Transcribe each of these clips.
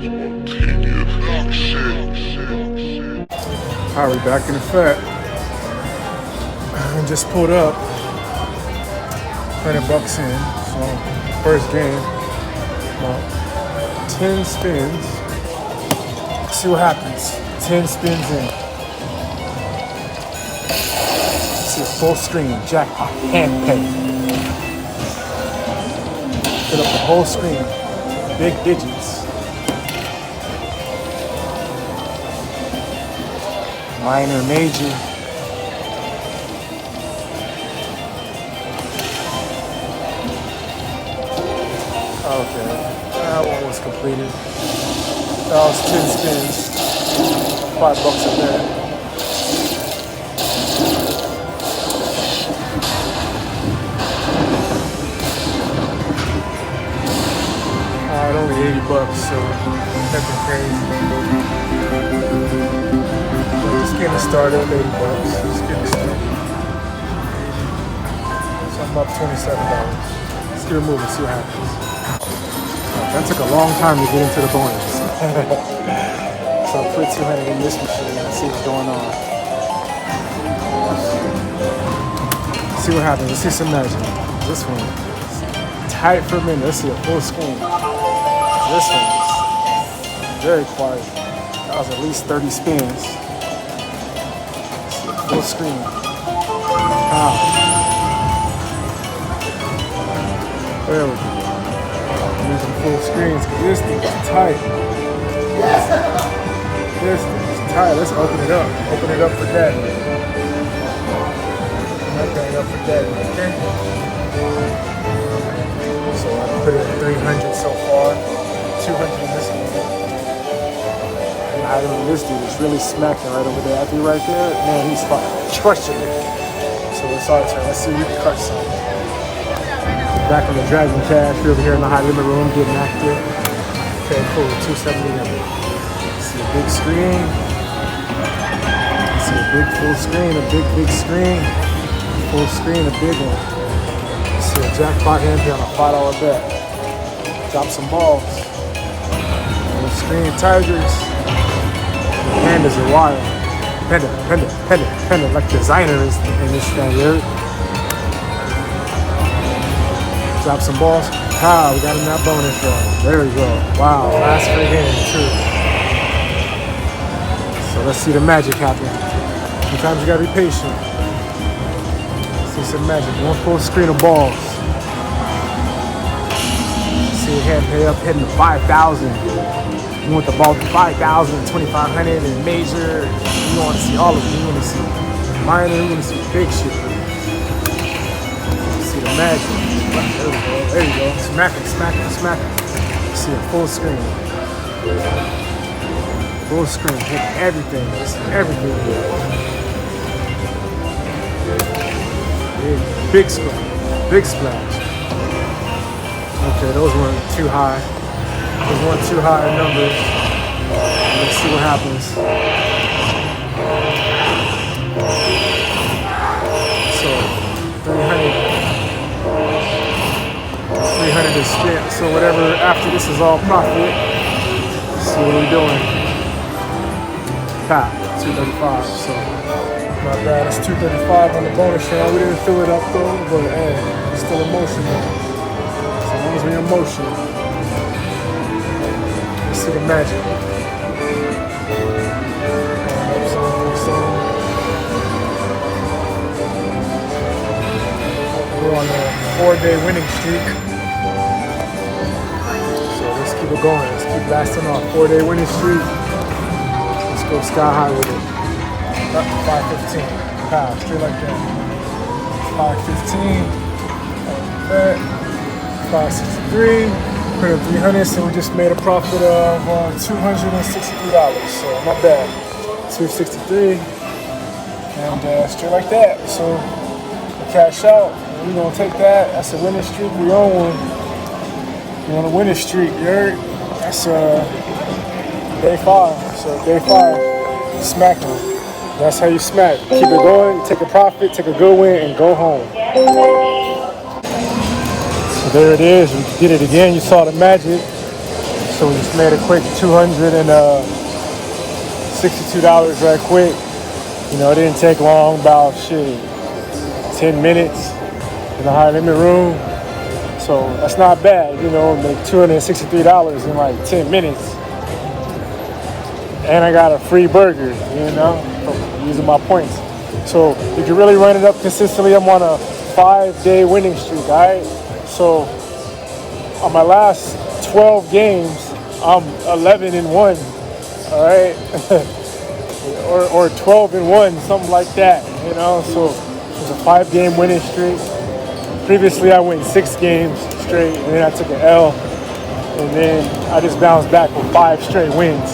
Alright, we back in effect. I just pulled up. $100 in. So first game. About 10 spins. See what happens. 10 spins in. See a full screen. Jackpot. Hand pay. Fill up the whole screen. Big digits. Minor, major. Okay, that one was completed. That was 10 spins. $5 a bet. Alright, only $80, so nothing crazy. Just getting started with $80. Just getting started. So I'm up $27. Let's get it moving, see what happens. That took a long time to get into the bonus. So I put 200 in this machine and see what's going on. See what happens. Let's see some magic. This one is tight for a minute. Let's see a full screen. This one is very quiet. That was at least 30 spins. Full screen. There we go. Using full screens because this thing is tight. This thing is tight. Let's open it up. Open it up for daddy. Open it up for daddy, okay? So I put it at 300 so far. 200 in this one. And I don't know, this dude is really smacking right over there. I think right there, man, he's crushing it. So it's our turn. Let's see if we can crush something. Back on the Dragon Cash, we're over here in the high limit room getting active. Okay, cool, 270 number. See a big screen. See a big full screen, a big screen. Full screen, a big one. See a jackpot hand here on a $5 bet. Drop some balls. Full screen Tigers. Pandas are wild. Panda, like designers in this thing here. Drop some balls. Ah, we got him that bonus run. There we go. Wow, last free hand too. So let's see the magic happen. Sometimes you gotta be patient. Let's see some magic. One full screen of balls. See a hand pay up hitting the 5,000. You want the ball to 5,000, 2,500, and major. You want to see all of it. You want to see minor. You want to see big shit. See the magic. There you go. Smacking. See a full screen. Full screen. Hit everything. Everything. Big screen. Big splash. Okay, those weren't too high. Those weren't too high in numbers. Let's see what happens. So, 300 is spent, so whatever after this is all profit. Let's see what we're doing. Pat, 235, so not bad. It's 235 on the bonus round. We didn't fill it up though, but hey, it's still emotional. So as long as we're in motion, let's see the magic. We're on a 4-day winning streak. So let's keep it going. Let's keep blasting off. 4-day winning streak. Let's go sky high with it. Up to 515. Pow, straight like that. 515. Like that. 563. Put in 300, so we just made a profit of $263. So not bad. 263. And straight like that. So we cash out. We're gonna take that. That's a winning streak. We own one. We're on a winning streak. You heard? That's day 5. So day 5, smacking. That's how you smack. Keep it going. Take a profit. Take a good win, and go home. So there it is. We did it again. You saw the magic. So we just made a quick $262 right quick. You know, it didn't take long, about 10 minutes in the high limit room. So that's not bad, you know, make $263 in like 10 minutes. And I got a free burger, you know, from using my points. So you can really run it up consistently. I'm on a 5-day winning streak, all right? So on my last 12 games, I'm 11-1, all right? or 12-1, something like that, you know? So it's a 5-game winning streak. Previously, I went 6 games straight, and then I took an L, and then I just bounced back with 5 straight wins.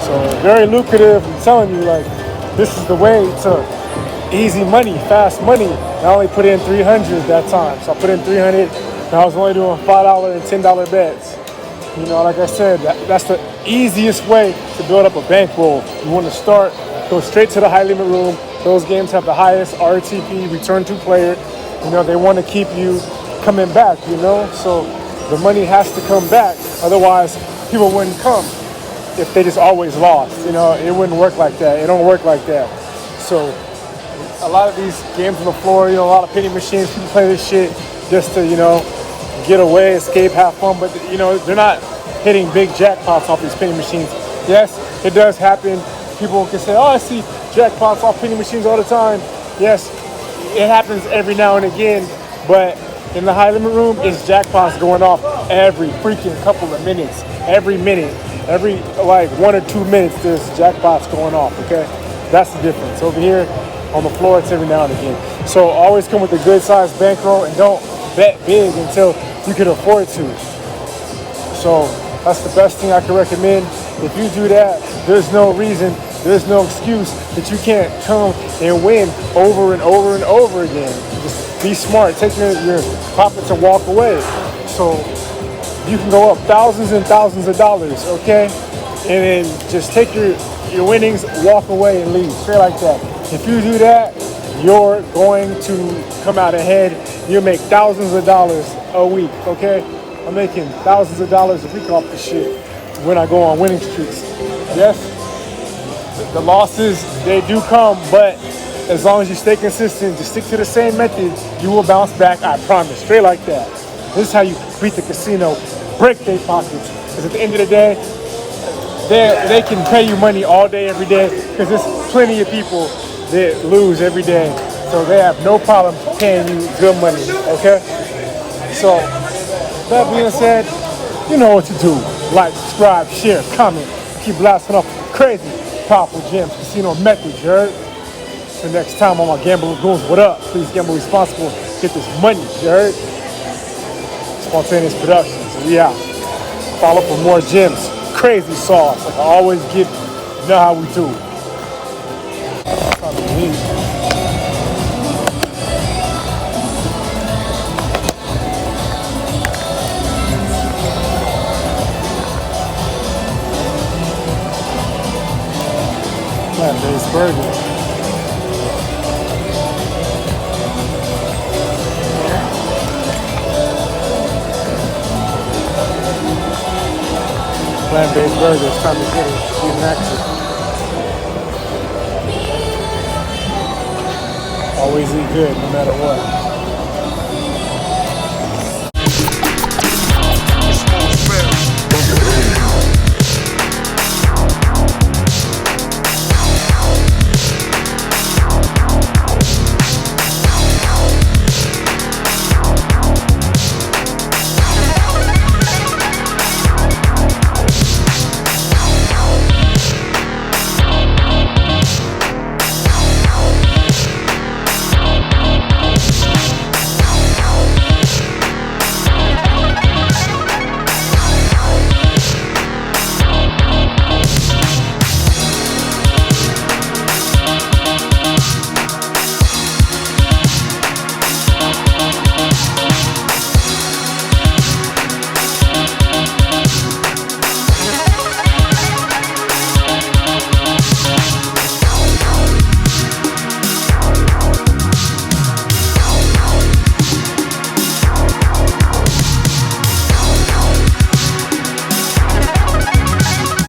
So very lucrative. I'm telling you, like, this is the way to easy money, fast money. I only put in 300 that time, so I put in 300, and I was only doing $5 and $10 bets. You know, like I said, that's the easiest way to build up a bankroll. You want to start, go straight to the high limit room. Those games have the highest RTP, return to player. You know, they want to keep you coming back, you know? So the money has to come back. Otherwise, people wouldn't come if they just always lost. You know, it wouldn't work like that. It don't work like that. So a lot of these games on the floor, you know, a lot of penny machines, people play this shit just to, you know, get away, escape, have fun. But, you know, they're not hitting big jackpots off these penny machines. Yes, it does happen. People can say, oh, I see jackpots off penny machines all the time. Yes, it happens every now and again, but in the high limit room, it's jackpots going off every freaking couple of minutes. Every minute, every like 1 or 2 minutes, there's jackpots going off, okay? That's the difference. Over here on the floor, it's every now and again. So always come with a good sized bankroll and don't bet big until you can afford to. So that's the best thing I can recommend. If you do that, there's no reason, there's no excuse that you can't come and win over and over and over again. Just be smart. Take your profits and walk away. So you can go up thousands and thousands of dollars, okay? And then just take your winnings, walk away and leave. Straight like that. If you do that, you're going to come out ahead. You'll make thousands of dollars a week, okay? I'm making thousands of dollars a week off this shit when I go on winning streaks. Yes, the losses, they do come, but as long as you stay consistent, just stick to the same method, you will bounce back, I promise. Straight like that. This is how you beat the casino, break their pockets. Because at the end of the day, they can pay you money all day, every day, because there's plenty of people that lose every day. So they have no problem paying you good money, okay? So, that being said, you know what to do. Like, subscribe, share, comment. Keep blasting off crazy, powerful gems, casino methods, you heard? So next time on my Gamble Lagoons, what up? Please gamble responsible. Get this money, you heard? Spontaneous Productions, we out. Follow for more gems, crazy sauce, like I always give you. You know how we do. Plant-based burger. Plant-based burger, it's time to get it. Get next. Always eat good, no matter what.